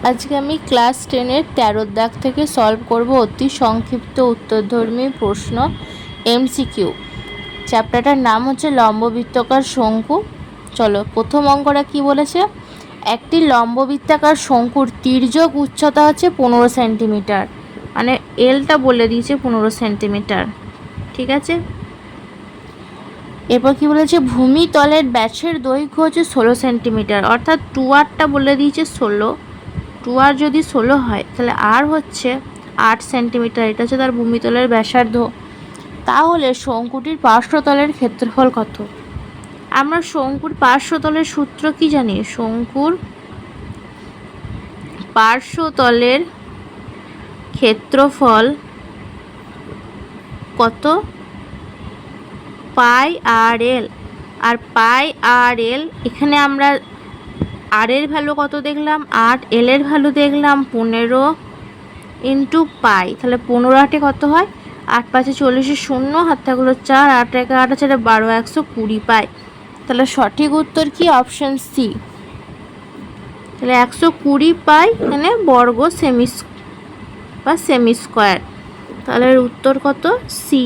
আজকে আমি ক্লাস 10-এর 13 দাগ থেকে সলভ করব অতি সংক্ষিপ্ত উত্তরধর্মী প্রশ্ন এমসিকিউ। চ্যাপ্টারটার নাম হচ্ছে লম্ববৃত্তাকার শঙ্কু। চলো, প্রথম অঙ্কটা কি বলেছে, একটি লম্ববৃত্তাকার শঙ্কুর তির্যক উচ্চতা হচ্ছে 15 সেন্টিমিটার, মানে এলটা বলে দিয়েছে 15 সেন্টিমিটার। ঠিক আছে, এরপর কি বলেছে, ভূমিতলের ব্যাসের দৈর্ঘ্য হচ্ছে 16 সেন্টিমিটার, অর্থাৎ 2r বলে দিয়েছে 16। 2r যদি 16 হয় তাহলে আর হচ্ছে 8 সেন্টিমিটার, এটা হচ্ছে তার ভূমিতলের ব্যাসার্ধ। তাহলে শঙ্কুটির পার্শ্বতলের ক্ষেত্রফল কত? আমরা শঙ্কুর পার্শ্বতলের সূত্র কি জানি? শঙ্কুর পার্শ্বতলের ক্ষেত্রফল কত? পাই আর এল। আর পাই আর এল, এখানে আমরা আর এর ভ্যালু কত দেখলাম? 8, এল এর ভ্যালু দেখলাম 15 ইন্টু পাই। তাহলে 15 কত হয়? 8 5 40, 0 হাত থাকলো 4, 8 1 8 4 12, 120 পাই। তাহলে সঠিক উত্তর কি? Option C. তাহলে 120 পাই এখানে বর্গ সেমি স্কোয়ার। তাহলে এর উত্তর কত? সি।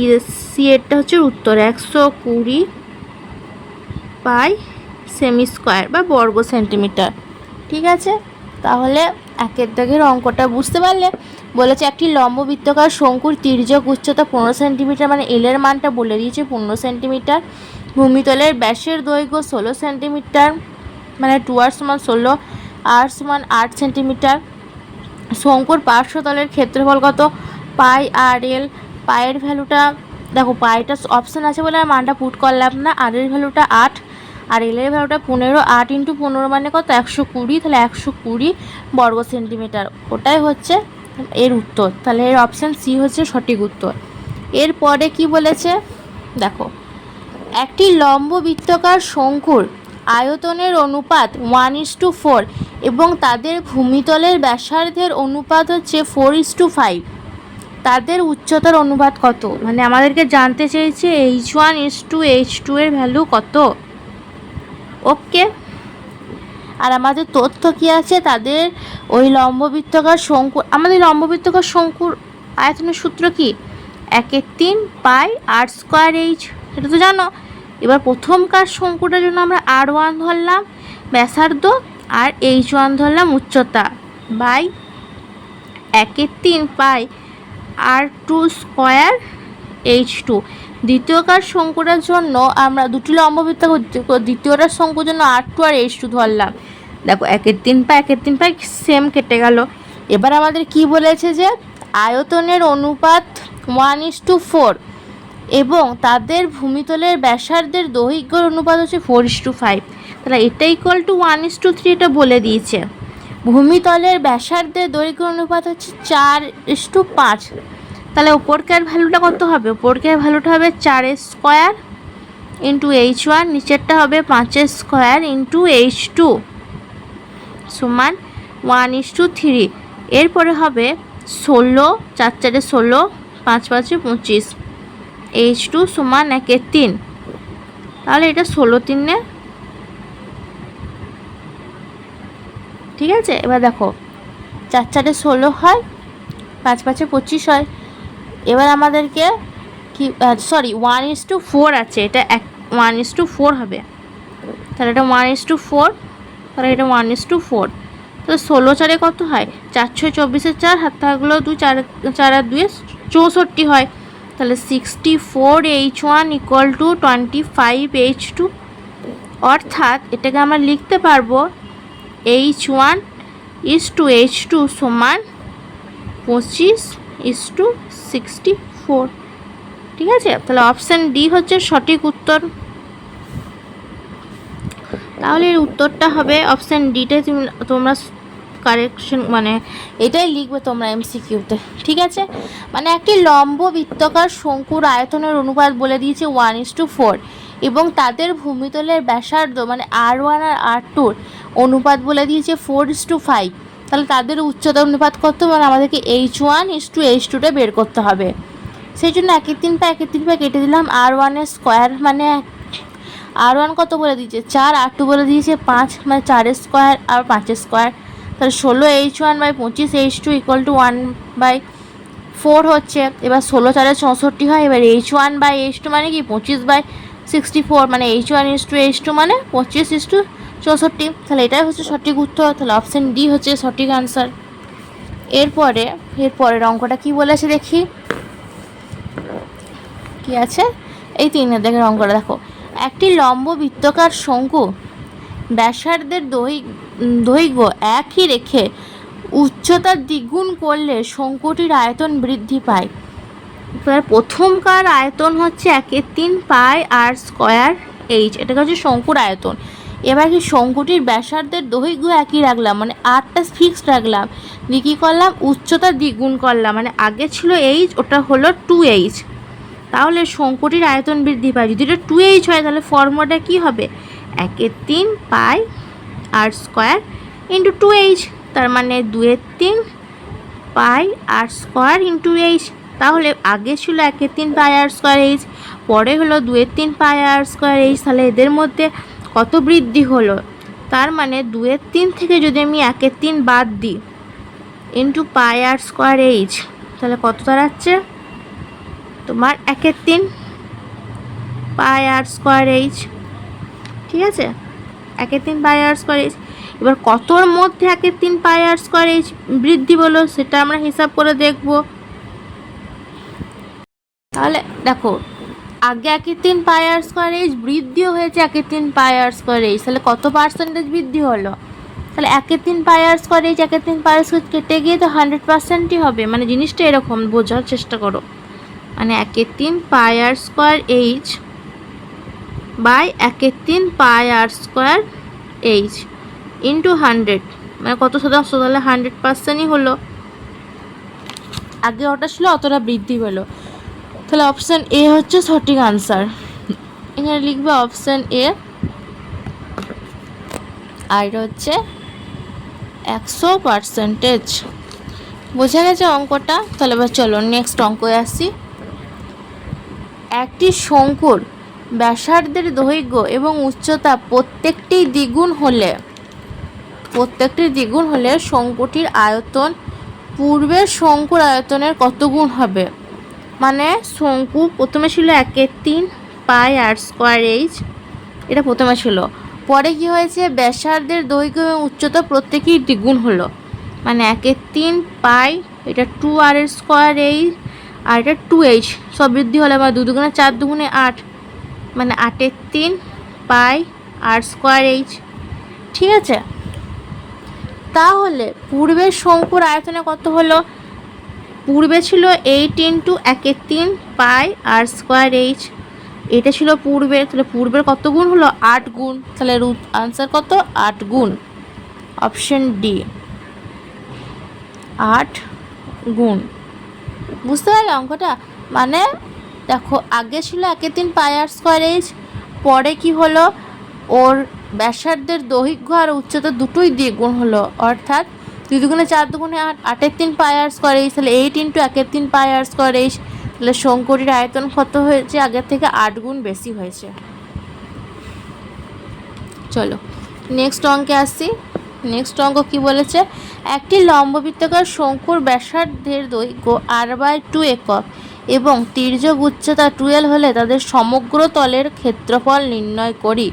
সি এরটা হচ্ছে উত্তর, 120 পাই সেমি স্কোয়ার বা বর্গ সেন্টিমিটার। ঠিক আছে, তাহলে একের দাগের অঙ্কটা বুঝতে পারলে। বলেছে একটি লম্ববৃত্তাকার শঙ্কুর তির্যক উচ্চতা 15 সেন্টিমিটার, মানে এল এর মানটা বলে দিয়েছে 15 সেন্টিমিটার। ভূমিতলের ব্যাসের দৈর্ঘ্য 16 সেন্টিমিটার, মানে 2r সমান 16, r সমান 8 সেন্টিমিটার। শঙ্কুর পার্শ্বতলের ক্ষেত্রফল কত? পাই আর এল। পায়ের ভ্যালুটা দেখো, পাইটা অপশান আছে বলে আর মানটা পুট করলাম না। আর এর ভ্যালুটা 8 আর এল এর ভ্যালুটা 15। 8 ইন্টু 15 মানে কত? 120। তাহলে 120 বর্গ সেন্টিমিটার, ওটাই হচ্ছে এর উত্তর। তাহলে এর অপশান সি হচ্ছে সঠিক উত্তর। এরপরে কি বলেছে দেখো, একটি লম্ববৃত্তাকার শঙ্কুর আয়তনের অনুপাত 1:4 এবং তাদের ভূমিতলের ব্যাসার্ধের অনুপাত হচ্ছে 4:5। তাদের উচ্চতার অনুপাত কত? মানে আমাদেরকে জানতে চেয়েছে h1:h2 এর ভ্যালু কত। ওকে, আর আমাদের তথ্য কি আছে? তাদের ওই লম্ববৃত্তাকার শঙ্কু, আমাদের লম্ববৃত্তাকার শঙ্কুর আয়তনের সূত্র কি? 1/3 পাই আর স্কোয়ার এইচ, এটা তো জানো। এবার প্রথমকার শঙ্কুটার জন্য আমরা r1 ধরলাম ব্যাসার্ধ আর h1 ধরলাম উচ্চতা, by 1/3 pi r2 square h2। দ্বিতীয়কার শঙ্কুটার জন্য আমরা দুটি লম্ববৃত্তাকার, দ্বিতীয়টার শঙ্কুর জন্য r2 আর h2 ধরলাম। দেখো 1/3 পাই সেম কেটে গেল। এবার আমাদের কি বলেছে যে আয়তনের অনুপাত 1:4 এবং তাদের ভূমিতলের ব্যাসার্ধের দৈর্ঘ্যের অনুপাত হচ্ছে 4:5। তাহলে এটা ইকুয়াল টু 1:3, এটা বলে দিয়েছে। ভূমিতলের ব্যাসার্ধের দৈর্ঘ্য অনুপাত হচ্ছে 4:5। তাহলে ওপরকার ভ্যালুটা কত হবে? ওপরকার ভ্যালুটা হবে 4 স্কোয়ার ইন্টু h1, নিচেরটা হবে 5 স্কোয়ার ইন্টু h2 সমান 1:3। এরপরে হবে 16, 4 4 16, 5 5 25, h2 সমান 1/3। তাহলে এটা 16/3। ঠিক আছে, এবার দেখো 4 4 16 হয়, 5 5 25 হয়। এবার আমাদেরকে কি, সরি 1:4 আছে, এটা 1:4 হবে। তাহলে এটা 1:4, তাহলে এটা 1:4। তাহলে 16 4 কত হয়? 4 6 24, 4 হাত থাকলো 2, 4 4 আর 2 64 হয়। তাহলে 64 h1 ইকুয়াল টু 25 h2। অর্থাৎ এটাকে আমরা লিখতে পারবো h1:h2 সমান 25:64। ঠিক আছে, তাহলে অপশান ডি হচ্ছে সঠিক উত্তর। তাহলে এর উত্তরটা হবে অপশান ডিটাই তোমরা কারেকশন, মানে এটাই লিখবে তোমরা এমসিকিউতে। ঠিক আছে, মানে একটি লম্ববৃত্তাকার শঙ্কুর আয়তনের অনুপাত বলে দিয়েছে 1:4 এবং তাদের ভূমিতলের ব্যাসার্ধ মানে r1 আর r2 অনুপাত বলে দিয়েছে 4:5। তাহলে তাদের উচ্চতার অনুপাত কত? মানে আমাদেরকে h1:h2টা বের করতে হবে। সেই জন্য 1/3 পাই কেটে দিলাম, r1 এর স্কোয়ার মানে r1 কত বলে দিয়েছে 4, r2 বলে দিয়েছে 5, মানে 4 স্কোয়ার আর 5 স্কোয়ার। তাহলে 16H1/25H2 = 1/4 হচ্ছে। এবার 16×4 = 64 হয়। এবার H1/H2 মানে কি 25/64, মানে H1:H2 মানে 25:64। তাহলে এটাই হচ্ছে সঠিক উত্তর। তাহলে অপশান ডি হচ্ছে সঠিক আনসার। এরপরের অঙ্কটা কি বলেছে দেখি কি আছে। এই 3 দেখে অঙ্কটা দেখো। একটি লম্ব বৃত্তাকার শঙ্কু ব্যাসার্ধের দৈর্ঘ্য একই রেখে উচ্চতা দ্বিগুণ করলে শঙ্কুটির আয়তন বৃদ্ধি পায়। প্রথমকার আয়তন হচ্ছে 1/3 πr²h, এটা হচ্ছে শঙ্কুর আয়তন। এবার কি শঙ্কুটির ব্যাসার্ধের দৈর্ঘ্য একই রাখলাম, মানে আরটা ফিক্সড রাখলাম, দিয়ে কী করলাম উচ্চতা দ্বিগুণ করলাম, মানে আগে ছিল h, ওটা হলো 2h। তাহলে শঙ্কুটির আয়তন বৃদ্ধি পায়। যদি এটা 2h হয় তাহলে ফর্মুলাটা কী হবে 1/3 πr² × 2h, তার মানে 2/3 πr² × h। তাহলে আগে ছিল 1/3 πr²h, পরে হলো 2/3 πr²h। তাহলে এদের মধ্যে কত বৃদ্ধি হলো, তার মানে 2/3 থেকে যদি আমি 1/3 বাদ দিই ইন্টু πr²h, তাহলে কত দাঁড়াচ্ছে তোমার 1/3 πr²h। ঠিক আছে, 1/3 πr²h। এবার কতর মধ্যে 1/3 πr² বৃদ্ধি হলো সেটা আমরা হিসাব করে দেখব। তাহলে দেখো আগে 1/3 πr² বৃদ্ধিও হয়েছে 1/3 πr², তাহলে কত পার্সেন্টেজ বৃদ্ধি হলো, তাহলে 1/3 πr², 1/3 πr² কেটে গিয়ে তো 100%ই হবে। মানে জিনিসটা এরকম বোঝার চেষ্টা করো, মানে 1/3 πr² বাই 1/3 πr² ইন্টু 100, মানে কত শতাংশ, তাহলে 100%ই হলো। আগে ওটা ছিল অতটা বৃদ্ধি হলো। তাহলে অপশান এ হচ্ছে সঠিক আনসার। এখানে লিখবে অপশান এ, আর এটা হচ্ছে 100%। বোঝা গেছে অঙ্কটা। তাহলে এবার চলো নেক্সট অঙ্কে আসি। একটি শঙ্কুর ব্যাসার্ধের দৈর্ঘ্য এবং উচ্চতা প্রত্যেকটি দ্বিগুণ হলে শঙ্কুটির আয়তন পূর্বের শঙ্কুর আয়তনের কত গুণ হবে। মানে শঙ্কু প্রথমে ছিল 1/3 πr²h, এটা প্রথমে ছিল, পরে কি হয়েছে ব্যাসার্ধের দৈর্ঘ্য এবং উচ্চতা প্রত্যেকেই দ্বিগুণ হলো, মানে 1/3 π, এটা 2r²h আর এটা 2h, সব বৃদ্ধি হলো। আবার 2 দুগুণে 4, 2 গুণে 8, মানে 8/3 πr²h। ঠিক আছে, তাহলে পূর্বের শঙ্কুর আয়তনে কত হলো, পূর্বে ছিল 8 × 1/3 πr²h, এটা ছিল পূর্বে, তাহলে পূর্বের কত গুণ হলো 8 গুণ। তাহলে আনসার কত 8 গুণ, অপশন ডি 8 গুণ। বুঝতে পারলে অঙ্কটা। মানে দেখো আগে ছিল 1/3 πr²h, পরে কি হলো ওর ব্যাসার্ধের দৈর্ঘ্য আর উচ্চতা দুটোই দ্বিগুণ হলো, অর্থাৎ 2 দুগুণে 4, 2 গুণে 8, 8/3 πr²h, তাহলে 8 × 1/3 πr²h, তাহলে শঙ্কুটির আয়তন কত হয়েছে, আগের থেকে 8 গুণ বেশি হয়েছে। চলো নেক্সট অঙ্কে আসছি। নেক্সট অঙ্ক কি বলেছে, একটি লম্ববৃত্তাকার শঙ্কুর ব্যাসার্ধের দৈর্ঘ্য r/2 একক এবং তির্যক উচ্চতা 12 হলে তাদের সমগ্র তলের ক্ষেত্রফল নির্ণয় করি।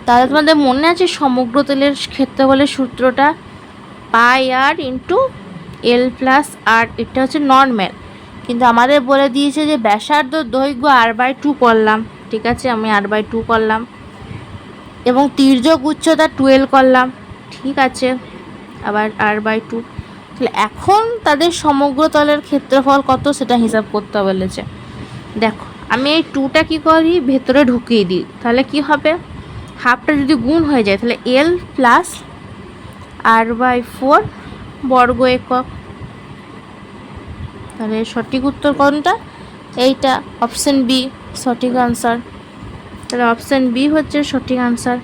তাহলে তোমাদের মনে আছে সমগ্র তলের ক্ষেত্রফলের সূত্রটা πr × l + r, এটা হচ্ছে নর্মাল, কিন্তু আমাদের বলে দিয়েছে যে ব্যাসার্ধ দৈর্ঘ্য r/2 করলাম। ঠিক আছে, আমি r/2 করলাম এবং তির্যক উচ্চতা 12 করলাম। ঠিক আছে, আবার r/2। তাহলে এখন তাদের সমগ্র তলের ক্ষেত্রফল কত সেটা হিসাব করতে বলেছে। দেখো আমি এই 2টা কী করি ভেতরে ঢুকিয়ে দিই, তাহলে কি হবে হাফটা যদি গুণ হয়ে যায় তাহলে l + r/4 বর্গ একক। তাহলে সঠিক উত্তর কোনটা, এইটা অপশান বি সঠিক আনসার। তাহলে অপশান বি হচ্ছে সঠিক আনসার।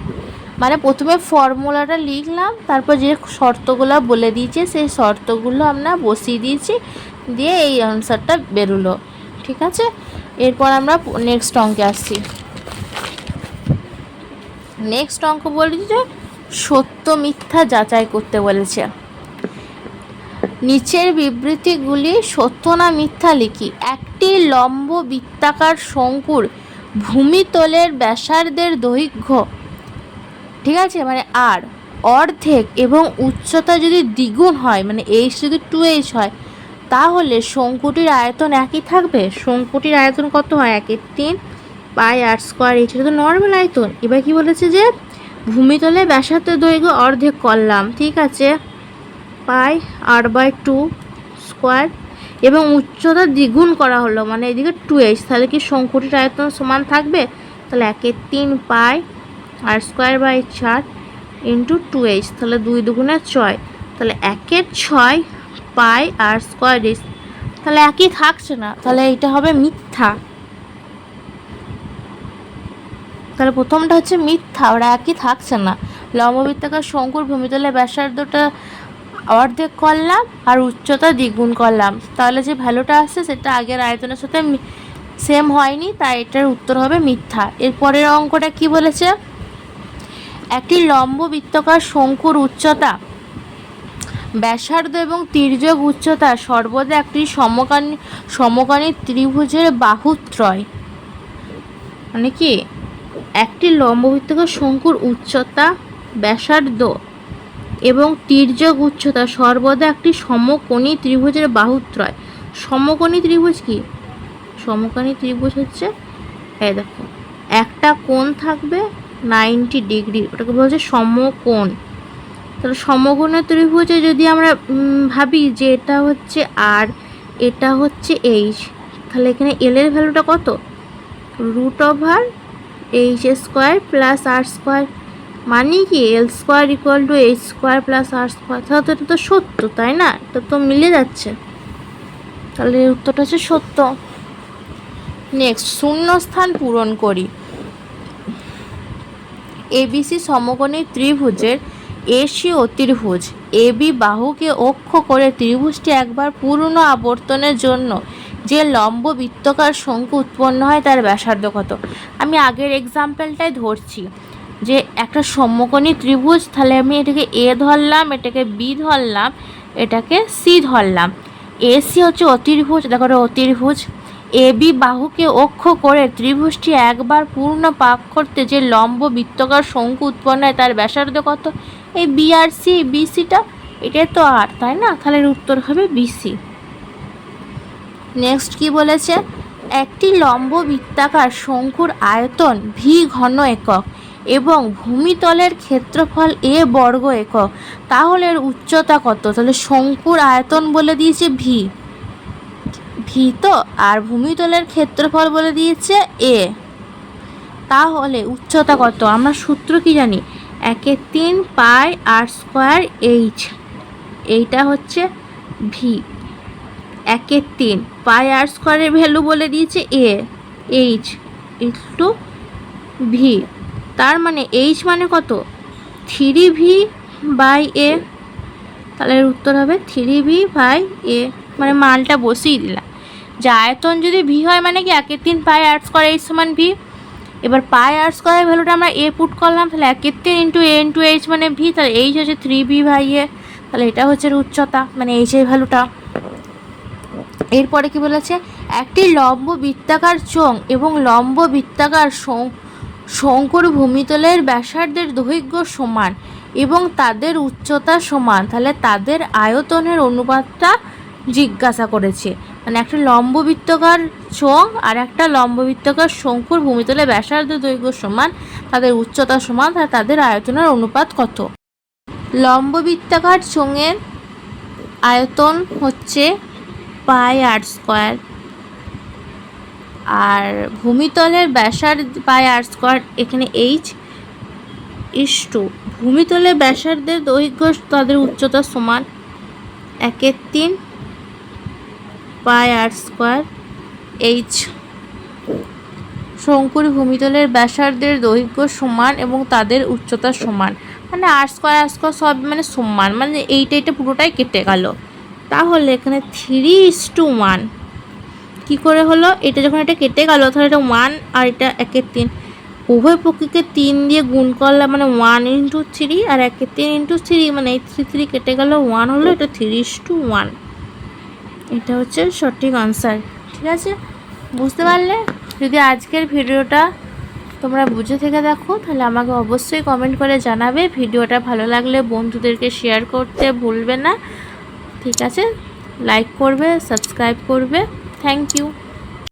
মানে প্রথমে ফর্মুলাটা লিখলাম, তারপর যে শর্তগুলো বলে দিয়েছে সেই শর্তগুলো আমরা বসিয়ে দিয়েছি, দিয়ে এই আনসারটা বেরোলো। ঠিক আছে, এরপর আমরা নেক্সট অঙ্কে আসছি। নেক্সট অঙ্ক বলি যে সত্য মিথ্যা যাচাই করতে বলেছে। নিচের বিবৃতিগুলি সত্য না মিথ্যা লিখি। একটি লম্ব বৃত্তাকার শঙ্কুর ভূমিতলের ব্যাসার্ধের দৈর্ঘ্য, ঠিক আছে, মানে আর অর্ধেক এবং উচ্চতা যদি দ্বিগুণ হয়, মানে এইচ যদি 2h হয়, তাহলে শঙ্কুটির আয়তন একই থাকবে। শঙ্কুটির আয়তন কত হয়? 1/3 পাই আর স্কোয়ার এইচ, এটা তো নর্মাল আয়তন। এবার কি বলেছে যে ভূমিতলে ব্যাসার্ধের দৈর্ঘ্য অর্ধেক করলাম, ঠিক আছে, পাই r/2 স্কোয়ার, এবং উচ্চতা দ্বিগুণ করা হলো, মানে এদিকে 2h, তাহলে কি শঙ্কুটির আয়তন সমান থাকবে? তাহলে 1/3 পাই আর স্কোয়ার বাই 4 ইন্টু 2h, তাহলে 2 দুগুণে 6, তাহলে 1/6 পাই আর স্কোয়ার এইচ, তাহলে একই থাকছে না, তাহলে এটা হবে মিথ্যা। তাহলে প্রথমটা হচ্ছে মিথ্যা, ওরা একই থাকছে না। লম্ববৃত্তাকার শঙ্কুর ভূমিতলের ব্যাসার্ধটা অর্ধেক করলাম আর উচ্চতা দ্বিগুণ করলাম, তাহলে যে ভ্যালুটা আসছে সেটা আগের আয়তনের সাথে সেম হয়নি, তাই এটার উত্তর হবে মিথ্যা। এরপরের অঙ্কটা কি বলেছে? একটি লম্ব বৃত্তাকার শঙ্কুর উচ্চতা, ব্যাসার্ধ এবং তির্যক উচ্চতা সর্বদা একটি সমকোণী ত্রিভুজের বাহুত্রয়, মানে কি একটি লম্ব বৃত্তাকার শঙ্কুর উচ্চতা, ব্যাসার্ধ এবং তির্যক উচ্চতা সর্বদা একটি সমকোণী ত্রিভুজের বাহুত্রয়। সমকোণী ত্রিভুজ কি? সমকোণী ত্রিভুজ হচ্ছে, এই দেখো, একটা কোণ থাকবে 90 ডিগ্রি, ওটাকে বলছে সমকোণ। তাহলে সমকোণী ত্রিভুজে যদি আমরা ভাবি যে এটা হচ্ছে আর এটা হচ্ছে এইচ, তাহলে এখানে এল এর ভ্যালুটা কত? √h² প্লাস আর স্কোয়ার, মানে কি l square equal to h square plus r square. তাহলে তো এটা তো সত্য, তাই না? এটা তো মিলে যাচ্ছে, তাহলে এর উত্তরটা হচ্ছে সত্য। নেক্সট, শূন্যস্থান পূরণ করি। এবিসি সমকোণী ত্রিভুজের এসি অতির্ভুজ এবি বাহুকে অক্ষ করে ত্রিভুজটি একবার পূর্ণ আবর্তনের জন্য যে লম্ব বৃত্তাকার শঙ্কু উৎপন্ন হয় তার ব্যাসার্ধ কত? আমি আগের এক্সাম্পলটাই ধরছি যে একটা সমকোণী ত্রিভুজ, তাহলে আমি এটাকে এ ধরলাম, এটাকে বি ধরলাম, এটাকে সি ধরলাম। এসি হচ্ছে অতির্ভুজ, দেখো অতির্ভুজ। এবি বাহুকে অক্ষ করে ত্রিভুজটি একবার পূর্ণ পাক করতে যে লম্ব বৃত্তাকার শঙ্কু উৎপন্ন হয় তার ব্যাসার্ধ কত? এই বি আর সি, বিসিটা এটাই তো আর, তাই না? তাহলে এর উত্তর হবে বিসি। নেক্সট কি বলেছে? একটি লম্ব বৃত্তাকার শঙ্কুর আয়তন ভি ঘন একক এবং ভূমিতলের ক্ষেত্রফল এ বর্গ একক, তাহলে এর উচ্চতা কত? তাহলে শঙ্কুর আয়তন বলে দিয়েছে ভি, ভি তো, আর ভূমিতলের ক্ষেত্রফল বলে দিয়েছে এ, তাহলে উচ্চতা কত? আমরা সূত্র কি জানি? 1/3 পাই আর স্কোয়ার এইচ, এইটা হচ্ছে ভি। 1/3 পাই আর স্কোয়ারের ভ্যালু বলে দিয়েছে এ, এইচ ইন্টু ভি, তার মানে এইচ মানে কত? 3v/a, তাহলে এর উত্তর হবে 3v/a, মানে মানটা বসিয়ে দিলাম। যে আয়তন যদি ভি হয় মানে কি 1/3 পাই আর স্কোয়ার এইচ সমান ভি। এবার পাই আর স্কোয়ারের ভ্যালুটা আমরা এ পুট করলাম, তাহলে 1/3 ইন্টু এ ইন্টু এইচ মানে ভি, তাহলে এইচ হচ্ছে 3v/a, তাহলে এটা হচ্ছে উচ্চতা, মানে এইচের ভ্যালুটা। এরপরে কি বলেছে? একটি লম্ব বৃত্তাকার চোঙ এবং লম্ব বৃত্তাকার শঙ্কুর ভূমিতলের ব্যাসার্ধের দৈর্ঘ্য সমান এবং তাদের উচ্চতা সমান, তাহলে তাদের আয়তনের অনুপাতটা জিজ্ঞাসা করেছে। মানে একটা লম্ব বৃত্তাকার চোঙ আর একটা লম্ব বৃত্তাকার শঙ্কুর ভূমিতলের ব্যাসার্ধের দৈর্ঘ্য সমান, তাদের উচ্চতা সমান, তাহলে তাদের আয়তনের অনুপাত কত? লম্ব বৃত্তাকার চোঙের আয়তন হচ্ছে পাই আর স্কোয়ার, আর ভূমিতলের ব্যাসার্ধ পাই আর স্কোয়ার, এখানে এইচ ইস্টু ভূমিতলের ব্যাসার্ধের দৈর্ঘ্য তাদের উচ্চতা সমান 1/3 পাই আর স্কোয়ার এইচ। শঙ্কুর ভূমিতলের ব্যাসার্ধের দৈর্ঘ্য সমান এবং তাদের উচ্চতা সমান, মানে আর স্কোয়ার সব মানে সমান, মানে এইটা পুরোটাই কেটে গেল। তাহলে এখানে 3:1 কী করে হলো? এটা যখন এটা কেটে গেল তাহলে এটা 1 আর এটা 1/3, উভয় পক্ষকে 3 দিয়ে গুণ করলে মানে 1 ইন্টু 3, আর একে 3 ইন্টু 3 মানে এই 3 কেটে গেল 1 হলো, এটা 3:1। এটা হচ্ছে সঠিক আনসার। ঠিক আছে, বুঝতে পারলে? যদি আজকের ভিডিওটা তোমরা বুঝে থেকে দেখো তাহলে আমাকে অবশ্যই কমেন্ট করে জানাবে। ভিডিওটা ভালো লাগলে বন্ধুদেরকে শেয়ার করতে ভুলবে না। ঠিক আছে, লাইক করবে, সাবস্ক্রাইব করবে। Thank you.